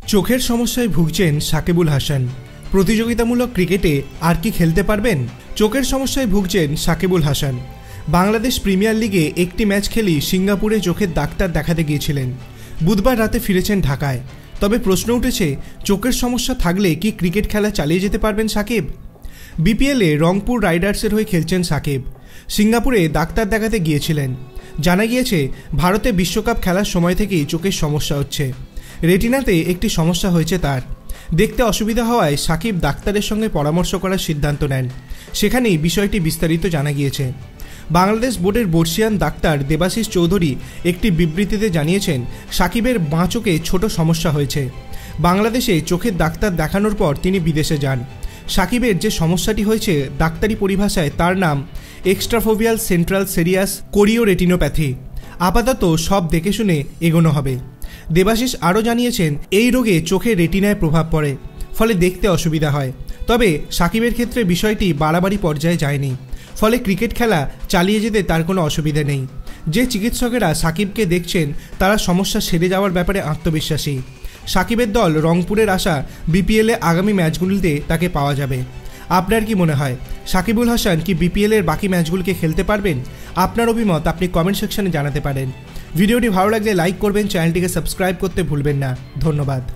চোখের সমস্যায় ভুগছেন সাকিবুল হাসান। প্রতিযোগিতামূলক ক্রিকেটে আর কি খেলতে পারবেন? চোখের সমস্যায় ভুগছেন সাকিবুল হাসান। বাংলাদেশ প্রিমিয়ার লিগে একটি ম্যাচ খেলেই সিঙ্গাপুরে চোখের ডাক্তার দেখাতে গিয়েছিলেন। বুধবার রাতে ফিরেছেন ঢাকায়। তবে প্রশ্ন উঠেছে, চোখের সমস্যা থাকলে কি ক্রিকেট খেলা চালিয়ে যেতে পারবেন সাকিব? বিপিএলে রংপুর রাইডার্সের হয়ে খেলছেন সাকিব। সিঙ্গাপুরে ডাক্তার দেখাতে গিয়েছিলেন। জানা গিয়েছে, ভারতে বিশ্বকাপ খেলার সময় থেকেই চোখের সমস্যা হচ্ছে। রেটিনাতে একটি সমস্যা হয়েছে তার। দেখতে অসুবিধা হওয়ায় সাকিব ডাক্তারের সঙ্গে পরামর্শ করার সিদ্ধান্ত নেন। সেখানেই বিষয়টি বিস্তারিত জানা গিয়েছে। বাংলাদেশ বোর্ডের বর্ষিয়ান ডাক্তার দেবাশিস চৌধুরী একটি বিবৃতিতে জানিয়েছেন, সাকিবের বাঁ চোখে ছোট সমস্যা হয়েছে। বাংলাদেশে চোখের ডাক্তার দেখানোর পর তিনি বিদেশে যান। সাকিবের যে সমস্যাটি হয়েছে, ডাক্তারি পরিভাষায় তার নাম এক্সট্রাফোভিয়াল সেন্ট্রাল সেরিয়াস কোরিওরেটিনোপ্যাথি। আপাতত সব দেখে শুনে এগোনো হবে। দেবাশিস আরও জানিয়েছেন, এই রোগে চোখের রেটিনায় প্রভাব পড়ে, ফলে দেখতে অসুবিধা হয়। তবে সাকিবের ক্ষেত্রে বিষয়টি বাড়াবাড়ি পর্যায়ে যায়নি, ফলে ক্রিকেট খেলা চালিয়ে যেতে তার কোনো অসুবিধা নেই। যে চিকিৎসকেরা সাকিবকে দেখছেন তারা সমস্যা সেরে যাওয়ার ব্যাপারে আত্মবিশ্বাসী। সাকিবের দল রংপুরের আশা বিপিএলে আগামী ম্যাচগুলিতে তাকে পাওয়া যাবে। আপনার কি মনে হয়, সাকিবুল হাসান কি বিপিএলের বাকি ম্যাচগুলিকে খেলতে পারবেন? আপনার অভিমত আপনি কমেন্ট সেকশনে জানাতে পারেন। ভিডিওটি ভালো লাগলে লাইক করবেন, চ্যানেলটিকে সাবস্ক্রাইব করতে ভুলবেন না। ধন্যবাদ।